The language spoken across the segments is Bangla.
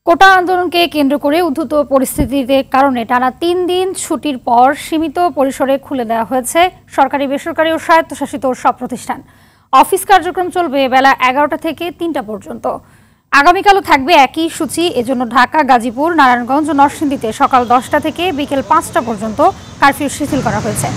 কোটা আন্দোলনকে কেন্দ্র করে উদ্ধত পরিস্থিতির কারণে টানা ৩ দিন ছুটির পর সীমিত পরিসরে খুলে দেওয়া হয়েছে সরকারি, বেসরকারি ও স্বায়ত্তশাসিত সব প্রতিষ্ঠান। অফিস কার্যক্রম চলবে বেলা ১১টা থেকে ৩টা পর্যন্ত। আগামীকালও থাকবে একই সূচি। এজন্য ঢাকা, গাজীপুর, নারায়ণগঞ্জ ও নরসিংদীতে সকাল ১০টা থেকে বিকেল ৫টা পর্যন্ত কারফিউ শিথিল করা হয়েছে।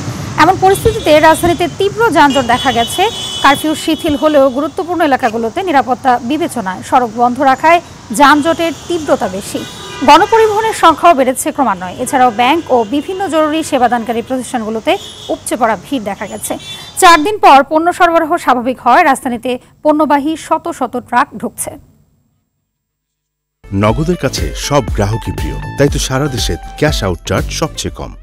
এমন পরিস্থিতিতে রাজধানীতে তীব্র যানজট দেখা গেছে। কারফিউ শিথিল হলেও গুরুত্বপূর্ণ এলাকাগুলোতে নিরাপত্তা বিবেচনায় সড়ক বন্ধ রাখায় যানজটের তীব্রতা বেশি। গণপরিবহনের সংখ্যাও বেড়েছে ক্রমান্বয়ে। এছাড়াও ব্যাংক ও বিভিন্ন জরুরি সেবাদানকারী প্রতিষ্ঠানগুলোতে উপচে পড়া ভিড় দেখা গেছে। ৪ দিন পর পণ্য সরবরাহ স্বাভাবিক হওয়ায় রাজধানীতে পণ্যবাহী শত শত ট্রাক ঢুকছে। নগদের কাছে সব গ্রাহকই প্রিয়, তাই তো সারা দেশে ক্যাশ আউট চার্জ সবচেয়ে কম।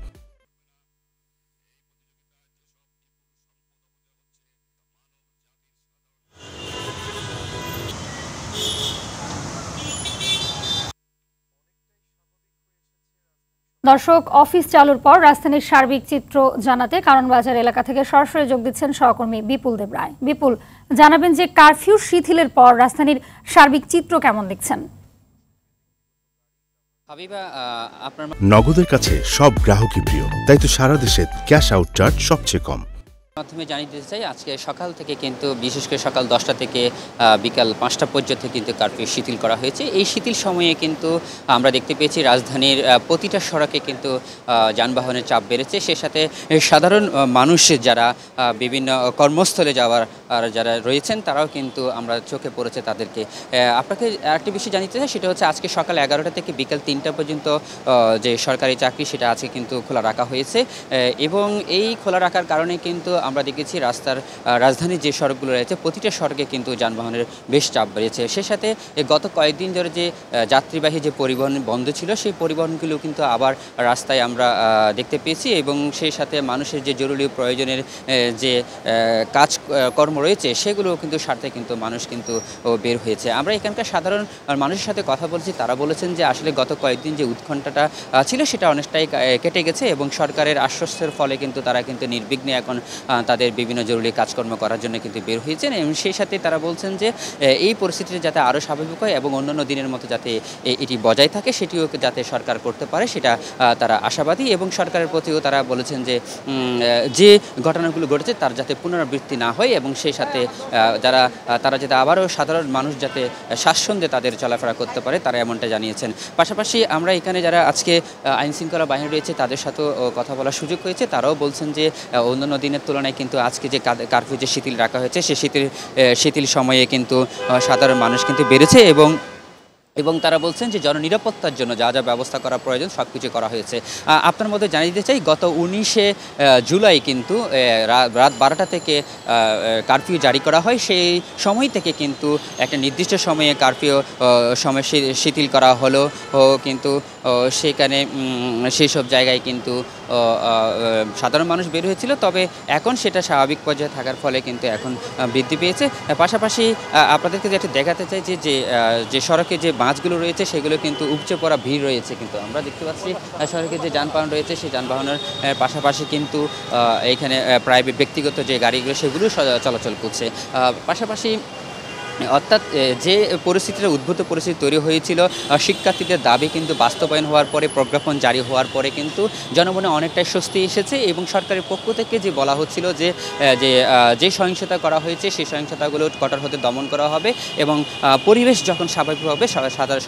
দর্শক, অফিস চালুর পর রাজধানীর সার্বিক চিত্র জানাতে কারণবাজার এলাকা থেকে সরাসরি যোগ দিচ্ছেন সহকর্মী বিপুল দেব রায়। বিপুল, জানাবেন যে কারফিউ শিথিলের পর রাজধানীর সার্বিক চিত্র কেমন দেখছেন? নগদের কাছে সব গ্রাহকই প্রিয়, তাই তো সারা দেশে ক্যাশ আউট চার্জ সবচেয়ে কম। মাধ্যমে জানিয়ে দিতে চাই, আজকে সকাল থেকে কিন্তু বিশেষ করে সকাল 10টা থেকে বিকাল 5টা পর্যন্ত কিন্তু কারফিউ শিথিল করা হয়েছে। এই শিথিল সময়ে কিন্তু আমরা দেখতে পেয়েছি রাজধানীর প্রতিটা সড়কে কিন্তু যানবাহনের চাপ বেড়েছে। সে সাথে সাধারণ মানুষ যারা বিভিন্ন কর্মস্থলে যাওয়ার যারা রয়েছেন তারাও কিন্তু আমরা চোখে পড়েছে তাদেরকে। আপনাকে আরেকটি বিষয় জানিয়ে চাই, সেটা হচ্ছে আজকে সকাল 11টা থেকে বিকাল 3টা পর্যন্ত যে সরকারি চাকরি সেটা আজকে কিন্তু খোলা রাখা হয়েছে। এবং এই খোলা রাখার কারণে কিন্তু আমরা দেখেছি রাজধানীর যে সড়কগুলো রয়েছে প্রতিটা সড়কে কিন্তু যানবাহনের বেশ চাপ বেড়েছে। সে সাথে গত কয়েকদিন ধরে যে যাত্রীবাহী যে পরিবহন বন্ধ ছিল সেই পরিবহনগুলো কিন্তু আবার রাস্তায় আমরা দেখতে পেয়েছি। এবং সেই সাথে মানুষের যে জরুরি প্রয়োজনের যে কাজকর্ম রয়েছে সেগুলোও কিন্তু স্বার্থে কিন্তু মানুষ কিন্তু বের হয়েছে। আমরা এখানকার সাধারণ মানুষের সাথে কথা বলছি, তারা বলেছেন যে আসলে গত কয়েকদিন যে উৎকণ্ঠাটা ছিল সেটা অনেকটাই কেটে গেছে এবং সরকারের আশ্বস্তের ফলে কিন্তু তারা কিন্তু নির্বিঘ্নে এখন তাদের বিভিন্ন জরুরি কাজকর্ম করার জন্য কিন্তু বের হয়েছেন। এবং সেই সাথে তারা বলছেন যে এই পরিস্থিতি যাতে আরও স্বাভাবিক হয় এবং অন্যান্য দিনের মতো যাতে এটি বজায় থাকে সেটিও যাতে সরকার করতে পারে সেটা তারা আশাবাদী। এবং সরকারের প্রতিও তারা বলেছেন যে যে ঘটনাগুলো ঘটেছে তার যাতে পুনরাবৃত্তি না হয় এবং সেই সাথে তারা যাতে আবারও সাধারণ মানুষ যাতে স্বাচ্ছন্দ্যে তাদের চলাফেরা করতে পারে তারা এমনটা জানিয়েছেন। পাশাপাশি আমরা এখানে যারা আজকে আইনশৃঙ্খলা বাহিনী রয়েছে তাদের সাথেও কথা বলার সুযোগ হয়েছে, তারাও বলছেন যে অন্যান্য দিনের তুলনায় কিন্তু আজকে যে কারফিউ যে শিথিল রাখা হয়েছে সেই শিথিল সময়ে কিন্তু সাধারণ মানুষ কিন্তু বেড়েছে এবং তারা বলছেন যে জননিরাপত্তার জন্য যা যা ব্যবস্থা করা প্রয়োজন সব কিছু করা হয়েছে। আপনার মধ্যে জানিয়ে দিতে চাই, গত 19শে জুলাই কিন্তু রাত 12টা থেকে কারফিউ জারি করা হয়। সেই সময় থেকে কিন্তু একটা নির্দিষ্ট সময়ে কারফিউ সময় শিথিল করা হলো কিন্তু সেখানে সেই সব জায়গায় কিন্তু সাধারণ মানুষ বের হয়েছিল, তবে এখন সেটা স্বাভাবিক পর্যায়ে থাকার ফলে কিন্তু এখন বৃদ্ধি পেয়েছে। পাশাপাশি আপনাদেরকে যেটা দেখাতে চাই যে সড়কে যে বাসগুলো রয়েছে সেগুলো কিন্তু উপচে পড়া ভিড় রয়েছে। কিন্তু আমরা দেখতে পাচ্ছি সড়কে যে যানবাহন রয়েছে সেই যানবাহনের পাশাপাশি কিন্তু এখানে প্রাইভেট ব্যক্তিগত যে গাড়িগুলো সেগুলো চলাচল করছে। পাশাপাশি অর্থাৎ যে পরিস্থিতিটা উদ্ভূত পরিস্থিতি তৈরি হয়েছিল শিক্ষার্থীদের দাবি কিন্তু বাস্তবায়ন হওয়ার পরে প্রজ্ঞাপন জারি হওয়ার পরে কিন্তু জনমনে অনেকটাই স্বস্তি এসেছে এবং সরকারের পক্ষ থেকে যে বলা হচ্ছিল যে সহিংসতা করা হয়েছে সেই সহিংসতাগুলো কঠোর হতে দমন করা হবে এবং পরিবেশ যখন স্বাভাবিক হবে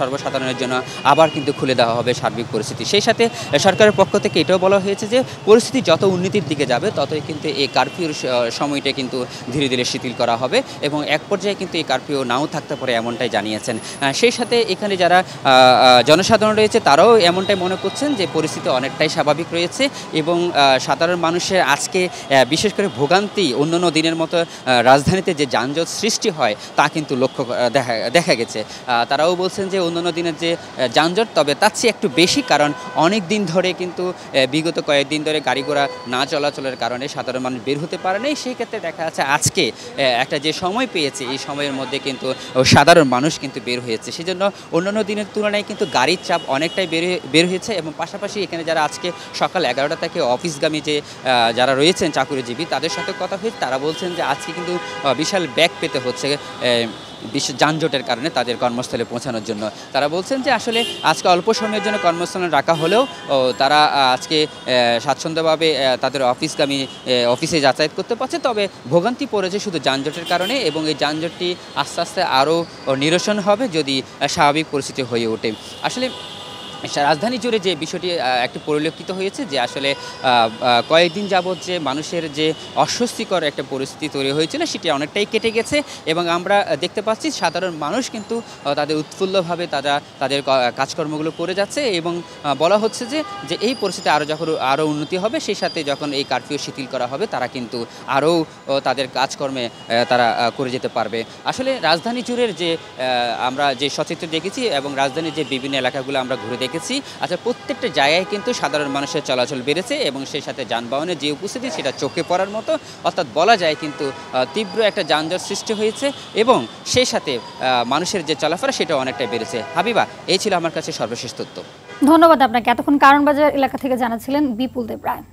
সর্বসাধারণের জন্য আবার কিন্তু খুলে দেওয়া হবে সার্বিক পরিস্থিতি। সেই সাথে সরকারের পক্ষ থেকে এটাও বলা হয়েছে যে পরিস্থিতি যত উন্নতির দিকে যাবে ততই কিন্তু এই কারফিউর সময়টা কিন্তু ধীরে ধীরে শিথিল করা হবে এবং এক পর্যায়ে কিন্তু এই কারফিউ নাও থাকতে পারে এমনটাই জানিয়েছেন। সেই সাথে এখানে যারা জনসাধারণ রয়েছে তারাও এমনটাই মনে করছেন যে পরিস্থিতি অনেকটাই স্বাভাবিক রয়েছে এবং সাধারণ মানুষের আজকে বিশেষ করে ভোগান্তি অন্যান্য দিনের মতো রাজধানীতে যে যানজট সৃষ্টি হয় তা কিন্তু লক্ষ্য দেখা গেছে। তারাও বলছেন যে অন্যান্য দিনের যে যানজট তবে তার চেয়ে একটু বেশি, কারণ অনেক দিন ধরে কিন্তু বিগত কয়েকদিন ধরে গাড়ি ঘোড়া না চলাচলের কারণে সাধারণ মানুষ বের হতে পারে নাই। সেই ক্ষেত্রে দেখা যাচ্ছে আজকে একটা যে সময় পেয়েছে এই সময়ের মধ্যে মধ্যে কিন্তু সাধারণ মানুষ কিন্তু বের হয়েছে। সেজন্য অন্যান্য দিনের তুলনায় কিন্তু গাড়ির চাপ অনেকটাই বের হয়েছে এবং পাশাপাশি এখানে যারা আজকে সকাল 11টা থেকে অফিসগামী যে যারা রয়েছেন চাকুরিজীবী তাদের সাথে কথা হয়েছে, তারা বলছেন যে আজকে কিন্তু বিশাল ব্যাগ পেতে হচ্ছে যানজটের কারণে তাদের কর্মস্থলে পৌঁছানোর জন্য। তারা বলছেন যে আসলে আজকে অল্প সময়ের জন্য কর্মস্থলে রাখা হলেও তারা আজকে স্বাচ্ছন্দ্যভাবে তাদের অফিসে যাতায়াত করতে পারছে, তবে ভোগান্তি পড়েছে শুধু যানজটের কারণে এবং এই যানজটটি আস্তে আস্তে আরও নিরসন হবে যদি স্বাভাবিক পরিস্থিতি হয়ে ওঠে। আসলে রাজধানী জুড়ে যে বিষয়টি একটি পরিলক্ষিত হয়েছে যে আসলে কয়েকদিন যাবৎ যে মানুষের যে অস্বস্তিকর একটা পরিস্থিতি তৈরি হয়েছিল সেটি অনেকটাই কেটে গেছে এবং আমরা দেখতে পাচ্ছি সাধারণ মানুষ কিন্তু তাদের উৎফুল্লভাবে তাদের কাজকর্মগুলো করে যাচ্ছে এবং বলা হচ্ছে যে এই পরিস্থিতি আরও উন্নতি হবে, সেই সাথে যখন এই কারফিউ শিথিল করা হবে তারা কিন্তু আরও তাদের কাজকর্মে তারা করে যেতে পারবে। আসলে রাজধানী জুড়ের যে আমরা যে সচিত্র দেখেছি এবং রাজধানীর যে বিভিন্ন এলাকাগুলো আমরা ঘুরে দেখেছি, আচ্ছা প্রত্যেকটা জায়গায় কিন্তু সাধারণ মানুষের চলাচল বেড়েছে এবং সেই সাথে যানবাহনের যে উপস্থিতি সেটা চোখে পড়ার মতো, অর্থাৎ বলা যায় কিন্তু তীব্র একটা যানজট সৃষ্টি হয়েছে এবং সেই সাথে মানুষের যে চলাফেরা সেটা অনেকটাই বেড়েছে। হাবিবা, এই ছিল আমার কাছে সর্বশেষ তথ্য। ধন্যবাদ আপনাকে। এতক্ষণ কারণ বাজার এলাকা থেকে জানাচ্ছিলেন বিপুল দেব রায়।